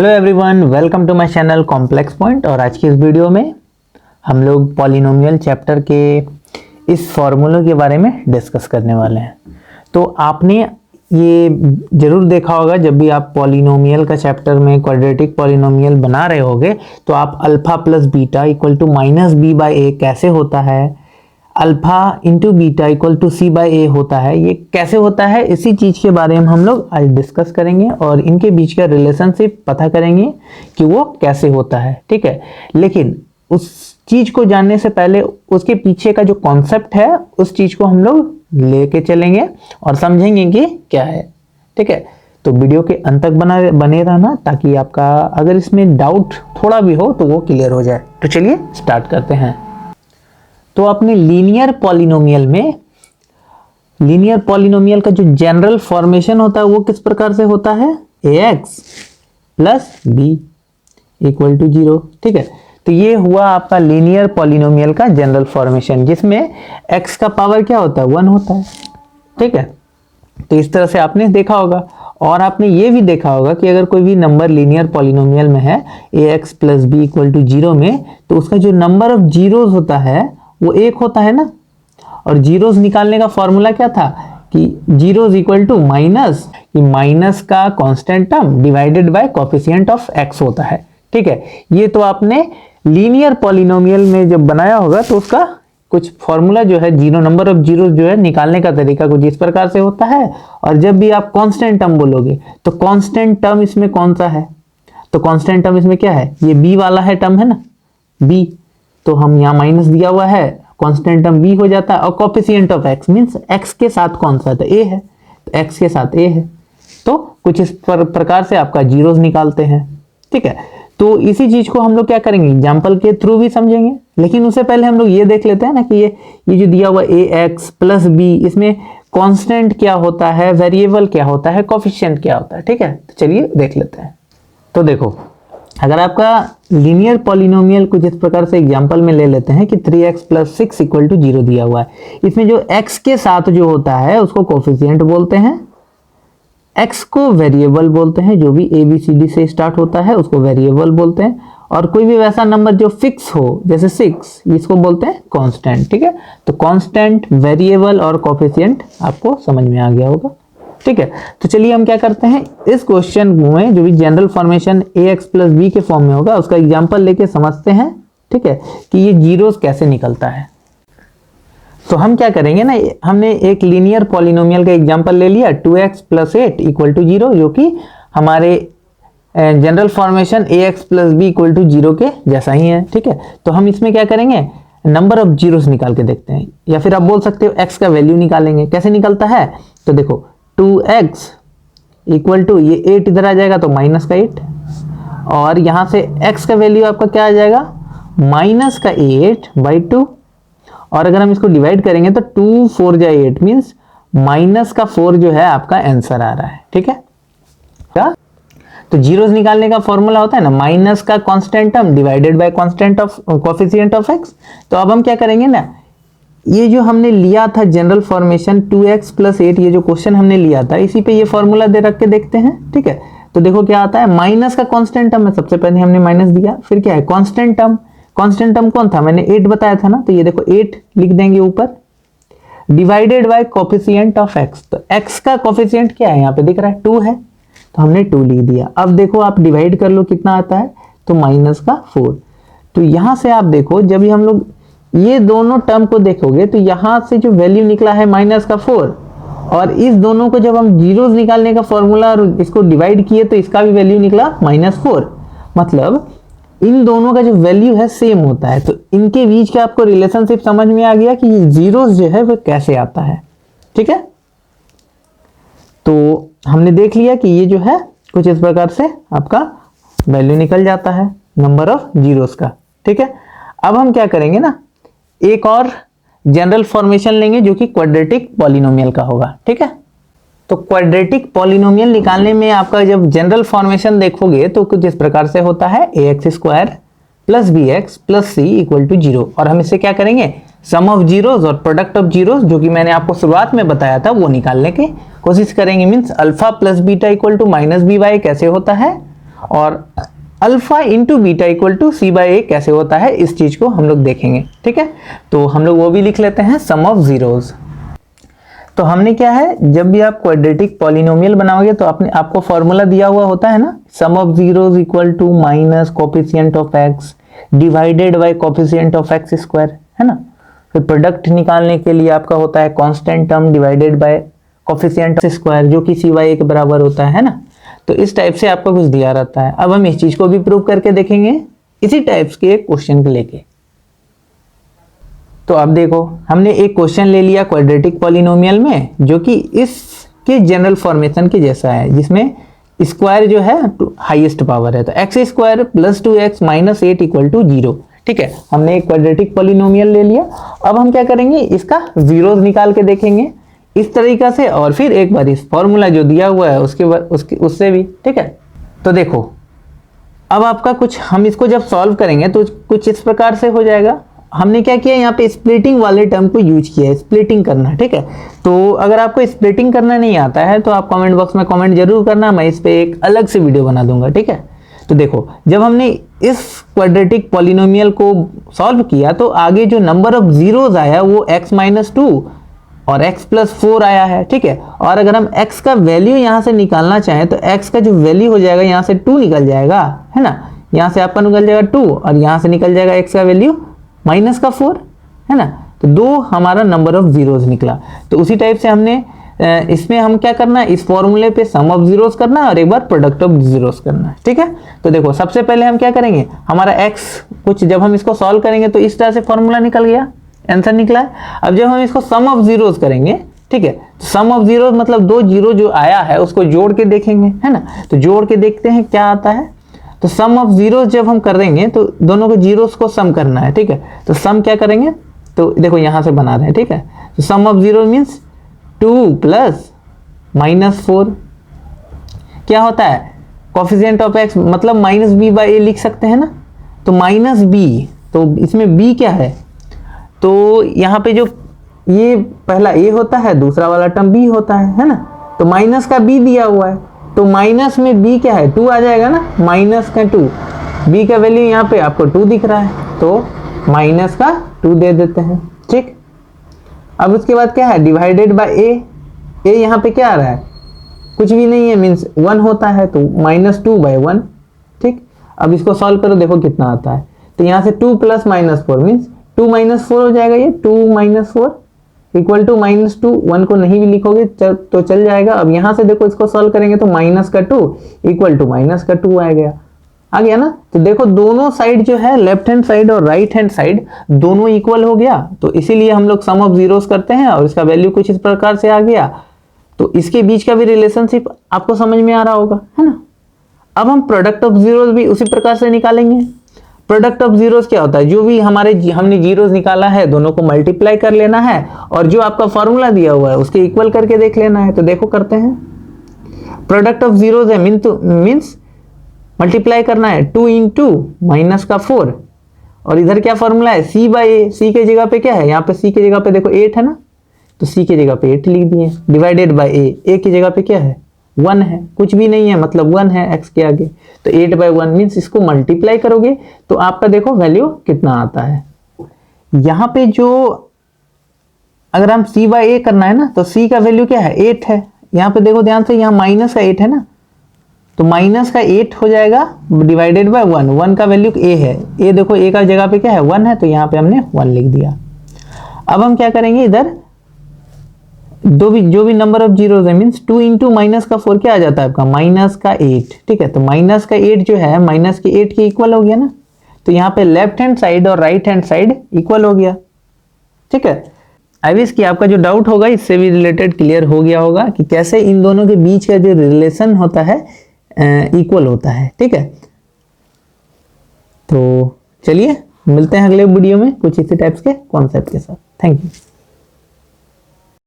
Hello everyone, welcome to my channel complex point. और आज की इस वीडियो में हम लोग पॉलिनोमियल चैप्टर के इस फॉर्मूले के बारे में डिस्कस करने वाले हैं। तो आपने ये जरूर देखा होगा, जब भी आप पॉलिनोमियल का चैप्टर में क्वाड्रेटिक पॉलिनोमियल बना रहे होगे तो आप alpha plus beta equal to minus B by A कैसे होता है, alpha into beta equal to C by A होता है, ये कैसे होता है, इसी चीज के बारे में हम लोग आज डिस्कस करेंगे और इनके बीच का रिलेशनशिप पता करेंगे कि वो कैसे होता है। ठीक है, लेकिन उस चीज को जानने से पहले उसके पीछे का जो कॉन्सेप्ट है उस चीज को हम लोग लेके चलेंगे और समझेंगे कि क्या है। ठीक है, तो वीडियो के अंत तक बने रहना ताकि आपका अगर इसमें डाउट थोड़ा भी हो तो वो क्लियर हो जाए। तो चलिए स्टार्ट करते हैं। तो अपने लीनियर पॉलिनोमियल में लीनियर पॉलिनोमियल का जो जनरल फॉर्मेशन होता है वो किस प्रकार से होता है, ax plus B equal to 0। ठीक है, तो ये हुआ आपका लीनियर पॉलिनोमियल का जनरल फॉर्मेशन, जिसमें x का पावर क्या होता है, 1 होता है। ठीक है, तो इस तरह से आपने देखा होगा। और आपने ये भी देखा होगा कि अगर कोई भी नंबर लीनियर पॉलिनोमियल में है ax plus B equal to 0 में, तो उसका जो नंबर ऑफ जीरोज होता है वो 1 होता है ना। और जीरोस निकालने का फॉर्मूला क्या था कि जीरोस इक्वल टू माइनस, कि माइनस का constant term divided by coefficient of x होता है। ठीक है, ये तो आपने लीनियर पॉलिनोमियल में जब बनाया होगा तो उसका कुछ फॉर्मूला जो है, जीरो नंबर ऑफ जीरो जो है निकालने का तरीका कुछ इस प्रकार से होता है। और जब भी आप कांस्टेंट टर्म बोलोगे तो कांस्टेंट टर्म इसमें कौन सा है, तो कांस्टेंट टर्म इसमें क्या है, ये b वाला है टर्म है ना, b, तो हम यहाँ माइनस दिया हुआ है, कांस्टेंट टर्म b हो जाता है। और coefficient of x means x के साथ कौन सा है, a है, तो x के साथ a है। तो कुछ इस प्रकार से आपका जीरोस निकालते हैं। ठीक है, तो इसी चीज को हम लोग क्या करेंगे, एग्जांपल के थ्रू भी समझेंगे। लेकिन उससे पहले हम लोग ये देख लेते हैं ना कि ये जो दिया हुआ ax प्लस b, इसमें कांस्टेंट क्या होता है, वेरिएबल क्या होता है, कोएफिशिएंट क्या होता है। ठीक है, तो चलिए देख लेते हैं। तो देखो, अगर आपका लीनियर पॉलिनोमियल कुछ इस प्रकार से एग्जांपल में ले लेते हैं कि 3x प्लस 6 इक्वल टू 0 दिया हुआ है। इसमें जो x के साथ जो होता है उसको कोएफिशिएंट बोलते हैं, x को वेरिएबल बोलते हैं, जो भी ABCD से स्टार्ट होता है उसको वेरिएबल बोलते हैं। और कोई भी वैसा नंबर जो फिक्स हो जैसे 6, इसको बोलते हैं कांस्टेंट। ठीक है, तो कांस्टेंट, वेरिएबल और कोएफिशिएंट आपको समझ में आ गया होगा। ठीक है, तो चलिए हम क्या करते हैं, इस क्वेश्चन में जो भी general formation ax plus B के फॉर्म में होगा उसका एग्जांपल लेके समझते हैं। ठीक है, कि ये जीरोस कैसे निकलता है। तो हम क्या करेंगे ना, हमने एक लीनियर पॉलिनोमियल का एग्जांपल ले लिया 2x प्लस 8 इक्वल टू 0, जो कि हमारे general formation ax plus B equal to 0 के जैसा ही है। ठीक है, तो हम इसमें क्या करेंगे, नंबर ऑफ जीरोस निकाल के देखते हैं, या फिर आप बोल सकते हो x का वैल्यू निकालेंगे। कैसे निकलता है, तो देखो 2x इक्वल टू, ये 8 इधर आ जाएगा तो माइनस का 8, और यहां से x का वैल्यू आपका क्या आ जाएगा, माइनस का 8 बाई 2। और अगर हम इसको डिवाइड करेंगे तो 2 4 जा 8 मीन्स माइनस का 4 जो है आपका आंसर आ रहा है। ठीक है, क्या, तो जीरोस निकालने का फॉर्मूला होता है ना, माइनस का constant term divided by constant of coefficient of x। तो अब हम क्या करेंगे ना, ये जो हमने लिया था जनरल फॉर्मेशन 2x प्लस 8, ये जो क्वेश्चन हमने लिया था इसी पे ये फॉर्मूला दे रख के देखते हैं। ठीक है, तो देखो क्या आता है, माइनस का कांस्टेंट टर्म है, सबसे पहले हमने माइनस दिया, फिर क्या है कांस्टेंट टर्म। कांस्टेंट टर्म कौन था, मैंने 8 बताया था ना, तो ये देखो 8 लिख देंगे ऊपर, divided by coefficient of x। तो x का कोएफिशिएंट क्या है, यहाँ पे दिख रहा है 2 है, तो हमने 2 लिख दिया। अब देखो आप डिवाइड कर लो, कितना आता है, तो माइनस का 4। तो यहां से आप देखो, जब हम लोग ये दोनों टर्म को देखोगे तो यहां से जो वैल्यू निकला है माइनस का 4, और इस दोनों को जब हम जीरोस निकालने का फॉर्मूला और इसको डिवाइड किए तो इसका भी वैल्यू निकला -4। मतलब इन दोनों का जो वैल्यू है सेम होता है। तो इनके बीच का आपको रिलेशनशिप समझ में आ गया कि ये जीरोस जो है वो कैसे आता है। ठीक है, तो हमने देख लिया कि ये जो है कुछ इस प्रकार से आपका वैल्यू निकल जाता है नंबर ऑफ जीरोस का। ठीक है, अब हम क्या करेंगे ना, एक और जनरल फॉर्मेशन लेंगे जो कि क्वाड्रेटिक पॉलिनोमियल का होगा। ठीक है, तो क्वाड्रेटिक पॉलिनोमियल निकालने में आपका जब जनरल फॉर्मेशन देखोगे तो कुछ इस प्रकार से होता है ax square plus bx plus c equal to 0। और हम इससे क्या करेंगे, सम ऑफ जीरोस और प्रोडक्ट ऑफ जीरोस, जो कि मैंने आपको शुरुआत में बताया था, वो निकालने की कोशिश करेंगे। Means alpha plus beta equal to minus B by कैसे होता है, और alpha into beta equal to C by A कैसे होता है, इस चीज को हम लोग देखेंगे। ठीक है, तो हम लोग वो भी लिख लेते हैं, सम ऑफ जीरोज। तो हमने क्या है, जब भी आप क्वाड्रेटिक पॉलिनोमियल बनाओगे तो आपको फॉर्मूला दिया हुआ होता है ना, sum of zeros equal to minus coefficient of X divided by coefficient of X square, है ना। फिर प्रोडक्ट निकालने के लिए आपका होता है constant term divided by coefficient of square, जो कि सी बाई ए के बराबर होता है ना। तो इस टाइप से आपका कुछ दिया रहता है। अब हम इस चीज को भी प्रूव करके देखेंगे इसी टाइप्स के क्वेश्चन को लेके। तो अब देखो, हमने एक क्वेश्चन ले लिया क्वाड्रेटिक पॉलिनोमियल में, जो कि इसके जनरल फॉर्मेशन के जैसा है, जिसमें स्क्वायर जो है हाईएस्ट पावर है। तो x square plus 2x minus 8 equal to 0। ठीक है, हमने एक क्वाड्रेटिक पॉलिनोमियल ले लिया। अब हम क्या करेंगे, इसका जीरोस निकाल के देखेंगे इस तरीका से, और फिर एक बार इस फॉर्मूला जो दिया हुआ है उससे भी। ठीक है, तो देखो अब आपका कुछ, हम इसको जब सॉल्व करेंगे तो कुछ इस प्रकार से हो जाएगा। हमने क्या किया, यहाँ पे स्प्लिटिंग वाले टर्म को यूज किया है, स्प्लिटिंग करना। ठीक है, तो अगर आपको स्प्लिटिंग करना नहीं आता है तो आप कमेंट बॉक्स में कमेंट जरूर करना, मैं इस पे एक अलग से वीडियो बना दूंगा। ठीक है, तो देखो जब हमने इस क्वाड्रेटिक पॉलिनोमियल को सॉल्व किया तो आगे जो नंबर ऑफ जीरोज आया वो x माइनस 2 और x प्लस 4 आया है। ठीक है, और अगर हम x का वैल्यू यहाँ से निकालना चाहें तो x का जो वैल्यू हो जाएगा, यहाँ से 2 निकल जाएगा, है ना। यहाँ से आपका निकल जाएगा 2 और यहाँ से निकल जाएगा x का वैल्यू माइनस का 4, है ना। तो 2 हमारा नंबर ऑफ जीरोज निकला। तो उसी टाइप से हमने इसमें हम क्या करना है, इस फॉर्मूले पे सम ऑफ जीरोस करना है और एक बार प्रोडक्ट ऑफ जीरोस करना है। ठीक है, तो देखो सबसे पहले हम क्या करेंगे, हमारा x कुछ जब हम इसको सॉल्व करेंगे तो इस तरह से फॉर्मूला निकल गया, आंसर निकला है। अब जब हम इसको सम ऑफ जीरोस करेंगे, ठीक है, तो सम ऑफ जीरोस मतलब 2 जीरो जो आया है उसको जोड़ के देखेंगे, है ना। तो जोड़ के देखते हैं क्या आता है। तो सम ऑफ जीरोस जब हम कर देंगे तो दोनों को जीरोस को सम करना है। ठीक है, तो सम क्या करेंगे, तो देखो यहां से बना रहे हैं। ठीक है, तो sum of zero means 2 plus minus 4 क्या होता है, कोफिशिएंट ऑफ x मतलब माइनस बी बाई ए लिख सकते हैं ना। तो माइनस बी, तो इसमें b क्या है, तो यहाँ पे जो ये पहला a होता है, दूसरा वाला टर्म b होता है ना। तो माइनस का b दिया हुआ है, तो माइनस में b क्या है, 2 आ जाएगा ना, माइनस का 2, b का वैल्यू यहाँ पे आपको 2 दिख रहा है, तो माइनस का 2 दे देते हैं। ठीक, अब उसके बाद क्या है, डिवाइडेड बाय a यहाँ पे क्या आ रहा है, कुछ भी नहीं है, मीन्स 1 होता है, तो माइनस 2 बाई 1। ठीक, अब इसको सॉल्व करो, देखो कितना आता है। तो यहाँ से 2 प्लस माइनस 4 मीन्स 2 माइनस 4 हो जाएगा, ये 2 माइनस 4 इक्वल टू माइनस 2, 1 को नहीं भी लिखोगे तो चल जाएगा। अब यहाँ से देखो इसको सॉल्व करेंगे तो माइनस का 2 इक्वल टू माइनस का 2 आ गया ना। तो देखो दोनों साइड जो है, लेफ्ट हैंड साइड और राइट हैंड साइड दोनों इक्वल हो गया। तो इसीलिए हम लोग सम ऑफ जीरोस करते हैं और इसका वैल्यू कुछ इस प्रकार से आ गया। तो इसके बीच का भी रिलेशनशिप आपको समझ में आ रहा होगा, है ना। अब हम प्रोडक्ट ऑफ जीरोस भी उसी प्रकार से निकालेंगे। प्रोडक्ट ऑफ जीरोस क्या होता है, जो भी हमने जीरोस निकाला है दोनों को मल्टीप्लाई कर लेना है और जो आपका फॉर्मूला दिया हुआ है उसके इक्वल करके देख लेना है। तो देखो करते हैं, प्रोडक्ट ऑफ जीरोस है मीन्स मल्टीप्लाई करना है 2 इंटू माइनस का 4 और इधर क्या फॉर्मूला है, c बाई ए। सी के जगह पे क्या है, यहाँ पे c के जगह पे देखो 8 है ना, तो c के जगह पे 8 लिख दिए, डिवाइडेड बाय a की जगह पे क्या है 1 है, कुछ भी नहीं है मतलब 1 है x के आगे। तो 8 बाई 1 मीन्स इसको मल्टीप्लाई करोगे तो आपका देखो वैल्यू कितना आता है। यहाँ पे जो अगर हम c बाई a करना है ना, तो c का वैल्यू क्या है 8 है। यहाँ पे देखो ध्यान से, यहाँ माइनस का 8 है ना, तो माइनस का 8 हो जाएगा डिवाइडेड बाय 1 का वैल्यू a है, a देखो a का जगह पे क्या है 1 है, तो यहाँ पे हमने 1 लिख दिया। अब हम क्या करेंगे, इधर जो भी नंबर ऑफ जीरोस है मीन्स 2 इंटू माइनस का 4 क्या आ जाता है आपका माइनस का 8। ठीक है, तो माइनस का 8 जो है माइनस के 8 के इक्वल हो गया ना। तो यहाँ पे लेफ्ट हैंड साइड और राइट हैंड साइड इक्वल हो गया। ठीक है, आई विश कि आपका जो डाउट होगा इससे भी रिलेटेड क्लियर हो गया होगा कि कैसे इन दोनों के बीच का जो रिलेशन होता है इक्वल होता है। ठीक है, तो चलिए मिलते हैं अगले वीडियो में कुछ इसी टाइप्स के कॉन्सेप्ट के साथ। Thank you.